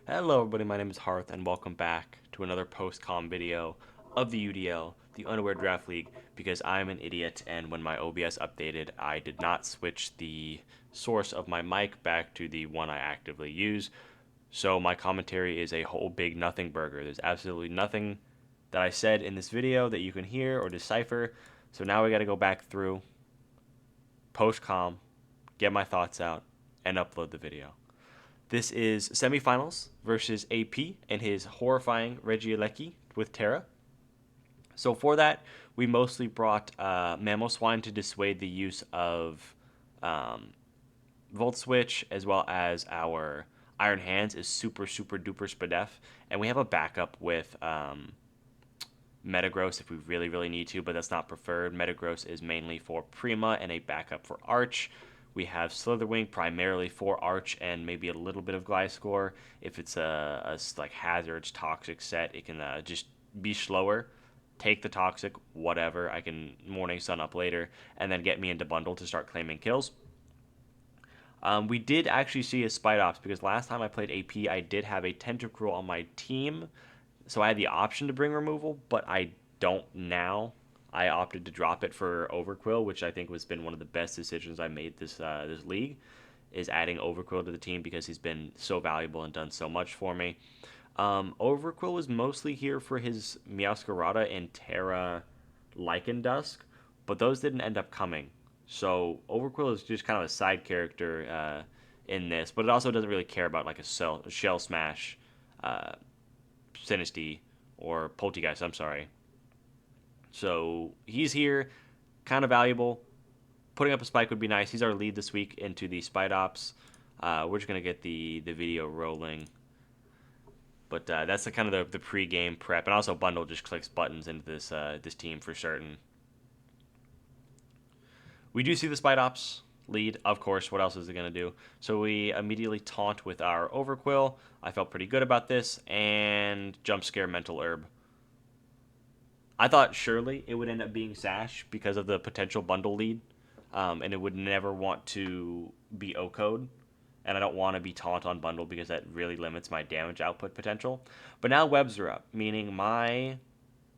Hello everybody, my name is Hearth and welcome back to another post-com video of the UDL, the Unaware Draft League, because I'm an idiot and when my OBS updated, I did not switch the source of my mic back to the one I actively use. So my commentary is a whole big nothing burger. There's absolutely nothing that I said in this video that you can hear or decipher. So now we gotta go back through, post-com, get my thoughts out, and upload the video. This is Semifinals versus AP and his horrifying Lexi with Tera. So for that, we mostly brought Mammal Swine to dissuade the use of um, Volt Switch, as well as our Iron Hands is super duper spadef, and we have a backup with Metagross if we really need to, but that's not preferred. Metagross is mainly for Prima and a backup for Arch. We have Slitherwing primarily for Arch and maybe a little bit of Gliscor. If it's a like Hazards Toxic set, it can just be slower. Take the Toxic, whatever. I can Morning Sun up later and then get me into Bundle to start claiming kills. We did actually see a Spite Ops because last time I played AP, I did have a Tentacruel on my team, so I had the option to bring removal, but I don't now. I opted to drop it for Overquill, which I think has been one of the best decisions I made this league, is adding Overquill to the team because he's been so valuable and done so much for me. Overquill was mostly here for his Meowscarada and Tera Lycan Dusk, but those didn't end up coming. So Overquill is just kind of a side character in this, but it also doesn't really care about like a Shell Smash, uh, Sinistea, or Poltegeist, I'm sorry. So he's here, kind of valuable. Putting up a spike would be nice. He's our lead this week into the Spite Ops. We're just going to get the video rolling. But that's the kind of the pre-game prep. And also Bundle just clicks buttons into this team for certain. We do see the Spite Ops lead, of course. What else is it going to do? So we immediately taunt with our Overquill. I felt pretty good about this. And Jump Scare Mental Herb. I thought surely it would end up being Sash because of the potential bundle lead, and it would never want to be O-code, and I don't want to be taunt on bundle because that really limits my damage output potential. But now webs are up, meaning my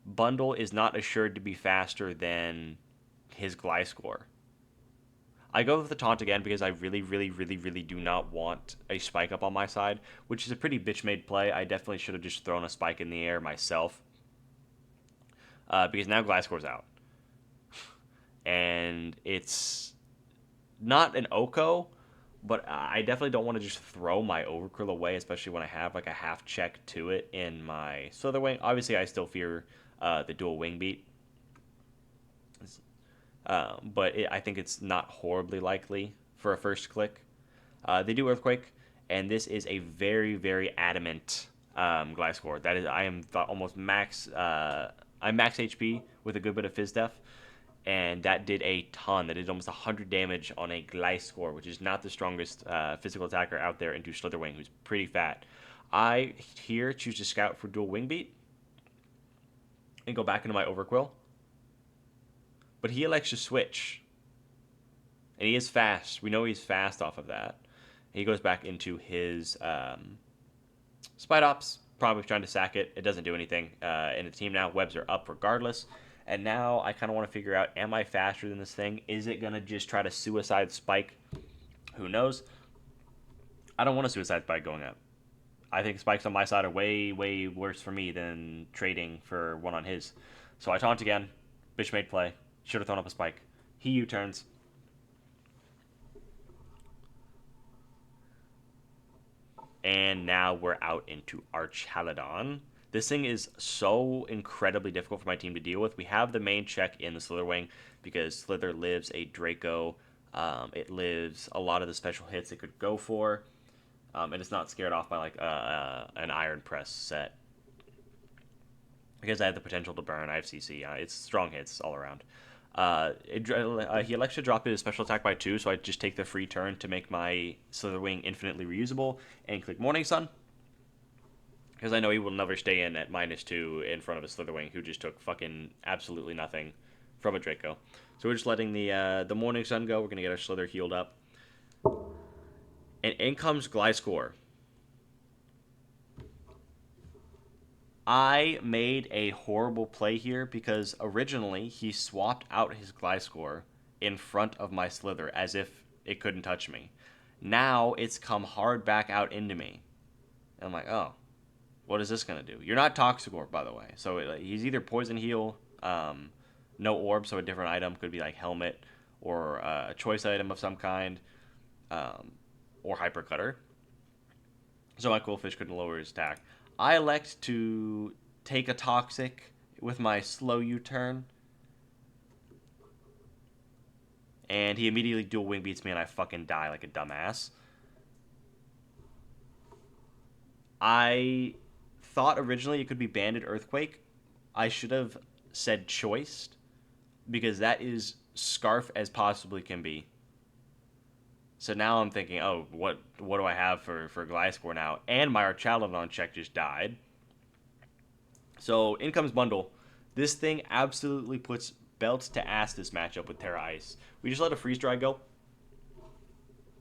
bundle is not assured to be faster than his Gliscor. I go with the taunt again because I really do not want a spike up on my side, which is a pretty bitch-made play. I definitely should have just thrown a spike in the air myself. Because now Gliscor's out. And it's not an Oko, but I definitely don't want to just throw my Overcurl away, especially when I have like a half check to it in my Slitherwing. Obviously, I still fear the dual wing beat. But I think it's not horribly likely for a first click. They do Earthquake, and this is a very adamant Gliscor. That is, I am almost max. I'm max HP with a good bit of Fizz Def, and that did a ton. That did almost 100 damage on a Gliscor, which is not the strongest physical attacker out there, into Slitherwing, who's pretty fat. I here choose to scout for dual wing beat and go back into my Overquill, but he elects to switch, and he is fast. We know he's fast off of that. He goes back into his Spite Ops, probably trying to sack it. It doesn't do anything. In the team now, webs are up regardless. And now I kind of want to figure out, am I faster than this thing? Is it going to just try to suicide spike? Who knows? I don't want a suicide spike going up. I think spikes on my side are way worse for me than trading for one on his. So I taunt again. Bitch made play. Should have thrown up a spike. He U-turns. And now we're out into Archaladon. This thing is so incredibly difficult for my team to deal with. We have the main check in the Slitherwing because Slither lives a Draco. It lives a lot of the special hits it could go for. And it's not scared off by like an Iron Press set. Because I have the potential to burn. I have CC. It's strong hits all around. He elects to drop his special attack by 2, so I just take the free turn to make my Slitherwing infinitely reusable and click Morning Sun. Because I know he will never stay in at -2 in front of a Slitherwing who just took fucking absolutely nothing from a Draco. So we're just letting the Morning Sun go. We're going to get our Slither healed up. And in comes Gliscor. I made a horrible play here because originally he swapped out his Gliscor in front of my Slither as if it couldn't touch me. Now it's come hard back out into me. And I'm like, oh, what is this going to do? You're not Toxic Orb, by the way. So he's either Poison Heal, no Orb, so a different item could be like Helmet or a choice item of some kind, or Hyper Cutter. So my Cool Fish couldn't lower his attack. I elect to take a Toxic with my slow U-turn. And he immediately dual wing beats me and I fucking die like a dumbass. I thought originally it could be Banded Earthquake. I should have said Choiced because that is Scarf as possibly can be. So now I'm thinking, oh, what do I have for Gliscor now? And my Archaludon check just died. So in comes Bundle. This thing absolutely puts belt to ass this matchup with Tera Ice. We just let a Freeze Dry go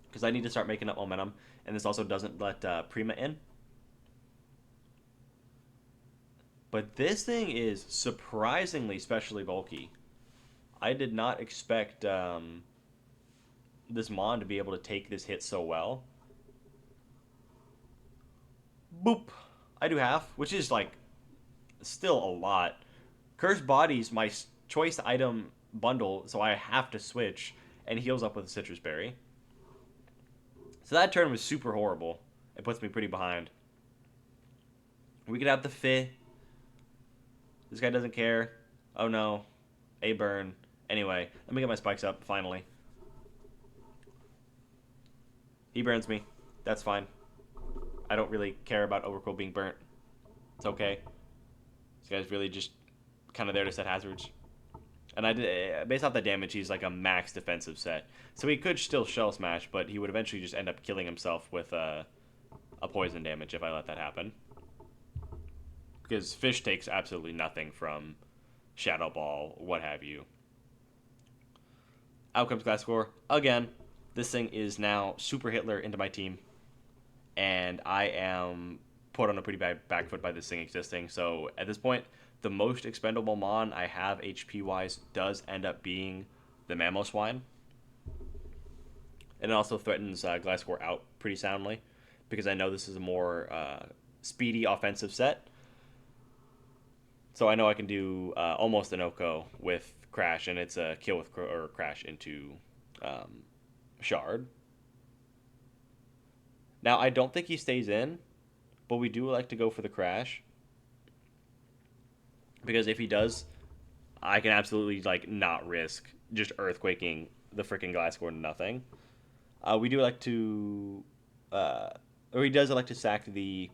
because I need to start making up momentum. And this also doesn't let Prima in. But this thing is surprisingly specially bulky. I did not expect this Mon to be able to take this hit so well. Boop. I do half, which is like still a lot. Cursed Body's my choice item bundle, so I have to switch, and heals up with a Citrus Berry. So that turn was super horrible. It puts me pretty behind. We could have the Fi. This guy doesn't care. Oh no. A burn. Anyway, let me get my spikes up, finally. He burns me. That's fine. I don't really care about Overcoat being burnt. It's okay. This guy's really just kind of there to set hazards. And I did, based off the damage, he's like a max defensive set. So he could still Shell Smash, but he would eventually just end up killing himself with a poison damage if I let that happen. Because Fish takes absolutely nothing from Shadow Ball, what have you. Out comes Gliscor. Again, this thing is now Super Hitler into my team. And I am put on a pretty bad back foot by this thing existing. So at this point, the most expendable Mon I have HP-wise does end up being the Mamoswine. And it also threatens Gliscor out pretty soundly. Because I know this is a more speedy offensive set. So I know I can do almost an Oko with Crash, and it's a kill with or Crash into Shard. Now, I don't think he stays in, but we do like to go for the Crash. Because if he does, I can absolutely like not risk just Earthquaking the freaking Gliscor to nothing. We do like to... or he does elect to sack the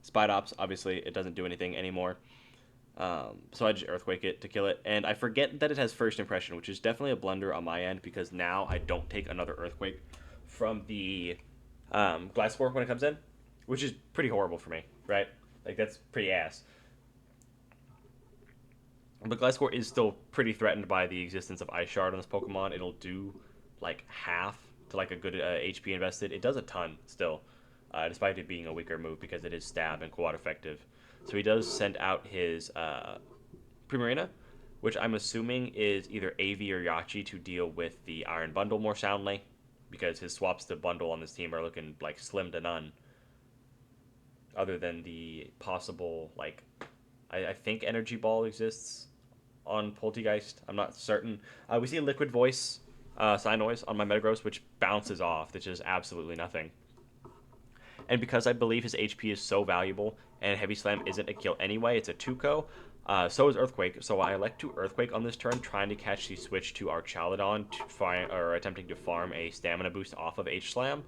Spidops. Obviously, it doesn't do anything anymore. So I just Earthquake it to kill it. And I forget that it has First Impression, which is definitely a blunder on my end because now I don't take another Earthquake from the Gliscor when it comes in, which is pretty horrible for me, right? Like, that's pretty ass. But Gliscor is still pretty threatened by the existence of Ice Shard on this Pokemon. It'll do, like, half to, like, a good HP invested. It does a ton still, despite it being a weaker move because it is Stab and Quad effective. So he does send out his Primarina, which I'm assuming is either AV or Yachi to deal with the Iron Bundle more soundly, because his swaps to bundle on this team are looking like slim to none. Other than the possible, like, I think Energy Ball exists on Poltegeist. I'm not certain. We see a Liquid Voice Psynoise on my Metagross, which bounces off. That's just absolutely nothing. And because I believe his HP is so valuable, and Heavy Slam isn't a kill anyway, it's a 2-ko, so is Earthquake. So I elect to Earthquake on this turn, trying to catch the switch to Archaludon, or attempting to farm a stamina boost off of H-Slam.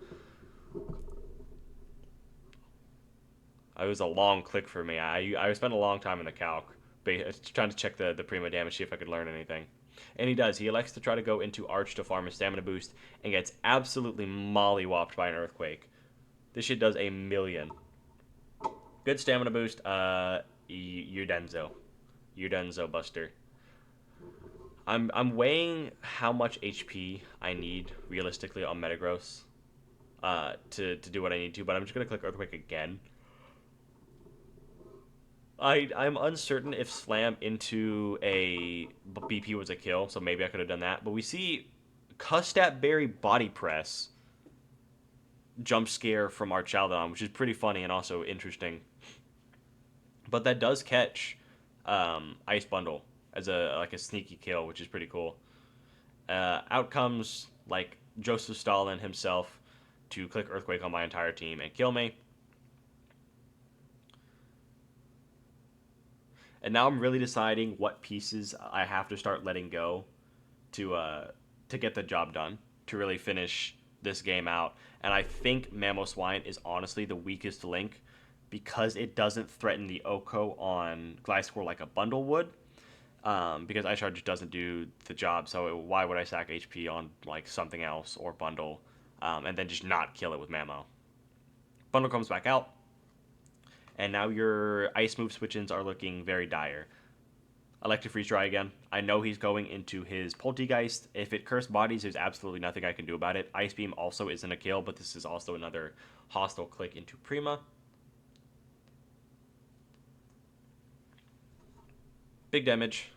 It was a long click for me. I spent a long time in the calc, trying to check the Prima damage, see if I could learn anything. And he does. He elects to try to go into Arch to farm a stamina boost, and gets absolutely mollywopped by an Earthquake. This shit does a million. Good stamina boost. Udenzo Buster. I'm weighing how much HP I need realistically on Metagross to do what I need to, but I'm just gonna click Earthquake again. I'm uncertain if slam into a BP was a kill, so maybe I could have done that. But we see Custat Berry body press jump scare from our Chaldon, which is pretty funny and also interesting. But that does catch Ice Bundle as a sneaky kill, which is pretty cool. Out comes like Joseph Stalin himself to click Earthquake on my entire team and kill me. And now I'm really deciding what pieces I have to start letting go to get the job done, to really finish this game out. And I think Mamoswine is honestly the weakest link because it doesn't threaten the Oko on Gliscor like a bundle would. Because Ice Charge doesn't do the job, so why would I sack HP on like something else or bundle, and then just not kill it with Mamo? Bundle comes back out, and now your ice move switch-ins are looking very dire. Electric Freeze Dry again. I know he's going into his Poltergeist. If it cursed bodies, there's absolutely nothing I can do about it. Ice Beam also isn't a kill, but this is also another hostile click into Prima. Big damage.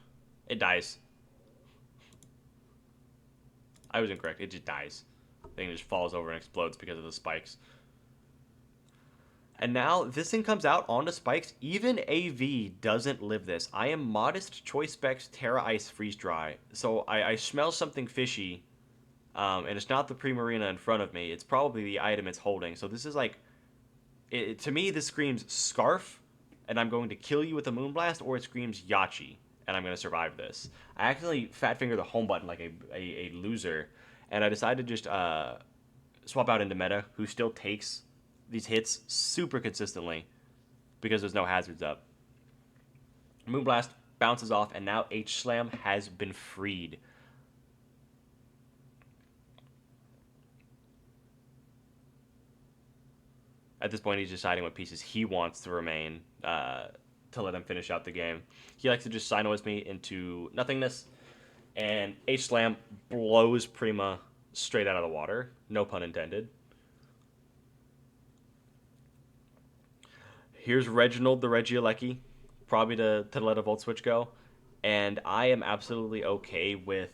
It dies. I was incorrect. It just dies. The thing just falls over and explodes because of the spikes. And now this thing comes out onto spikes. Even AV doesn't live this. I am Modest Choice Specs Tera Ice Freeze Dry. So I smell something fishy. And it's not the Primarina in front of me. It's probably the item it's holding. So this is like... to me, this screams Scarf. And I'm going to kill you with a Moonblast. Or it screams Yachi. And I'm going to survive this. I accidentally fat finger the home button like a loser. And I decided to just swap out into Meta, who still takes these hits super consistently because there's no hazards up. Moonblast bounces off, and now H-Slam has been freed. At this point, he's deciding what pieces he wants to remain to let him finish out the game. He likes to just Sinoas me into nothingness, and H-Slam blows Prima straight out of the water. No pun intended. Here's Reginald the Regieleki, probably to let a Volt Switch go. And I am absolutely okay with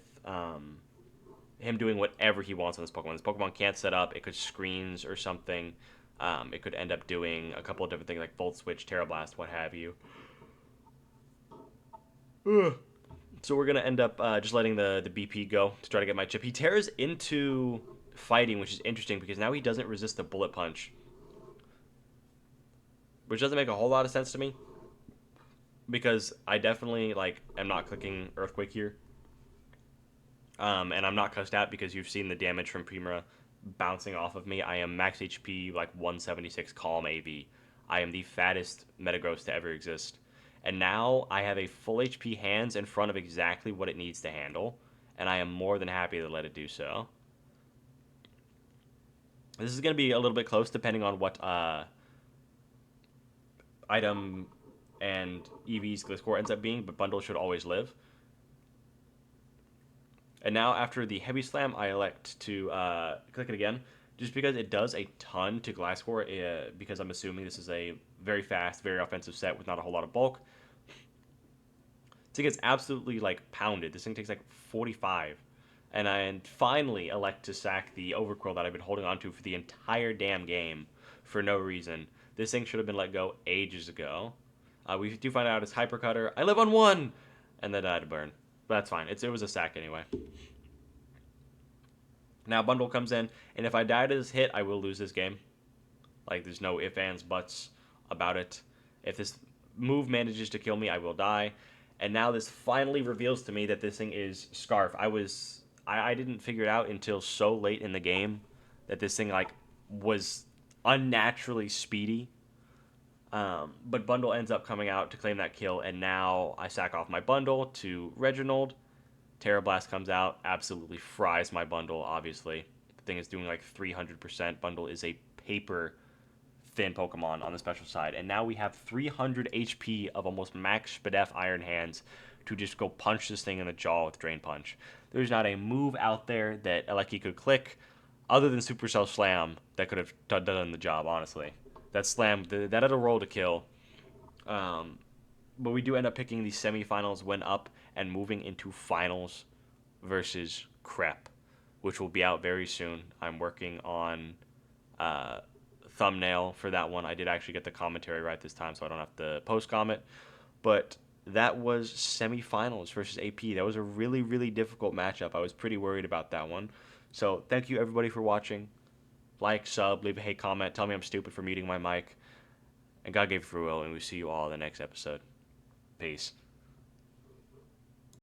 him doing whatever he wants on this Pokemon. This Pokemon can't set up. It could screens or something. It could end up doing a couple of different things like Volt Switch, Terra Blast, what have you. So we're going to end up just letting the BP go to try to get my chip. He tears into fighting, which is interesting because now he doesn't resist the Bullet Punch. Which doesn't make a whole lot of sense to me. Because I definitely am not clicking Earthquake here. And I'm not cussed out because you've seen the damage from Prima bouncing off of me. I am max HP 176 Calm AV. I am the fattest Metagross to ever exist. And now I have a full HP hands in front of exactly what it needs to handle. And I am more than happy to let it do so. This is going to be a little bit close depending on what item and EV's Gliscor ends up being, but bundle should always live. And now after the Heavy Slam, I elect to click it again, just because it does a ton to Gliscor, because I'm assuming this is a very fast, very offensive set with not a whole lot of bulk. This thing gets absolutely pounded. This thing takes 45. And I finally elect to sack the Overqwil that I've been holding onto for the entire damn game for no reason. This thing should have been let go ages ago. We do find out it's Hyper Cutter. I live on 1! And then I had to burn. But that's fine. It was a sack anyway. Now Bundle comes in, and if I die to this hit, I will lose this game. There's no ifs, ands, buts about it. If this move manages to kill me, I will die. And now this finally reveals to me that this thing is Scarf. I didn't figure it out until so late in the game that this thing was unnaturally speedy. But Bundle ends up coming out to claim that kill, and now I sack off my Bundle to Reginald. Terra Blast comes out, absolutely fries my Bundle, obviously. The thing is doing 300%. Bundle is a paper thin Pokemon on the special side. And now we have 300 HP of almost max Spadef Iron Hands to just go punch this thing in the jaw with Drain Punch. There's not a move out there that Eleki could click other than Supercell Slam that could have done the job, honestly. That Slam, that had a roll to kill. but we do end up picking the semifinals, went up and moving into finals versus Crep, which will be out very soon. I'm working on thumbnail for that one. I did actually get the commentary right this time, so I don't have to post comment. But that was semifinals versus AP. That was a really, really difficult matchup. I was pretty worried about that one. So thank you everybody for watching. Like, sub, leave a hate comment. Tell me I'm stupid for muting my mic. And God gave you free will, and we'll see you all in the next episode. Peace.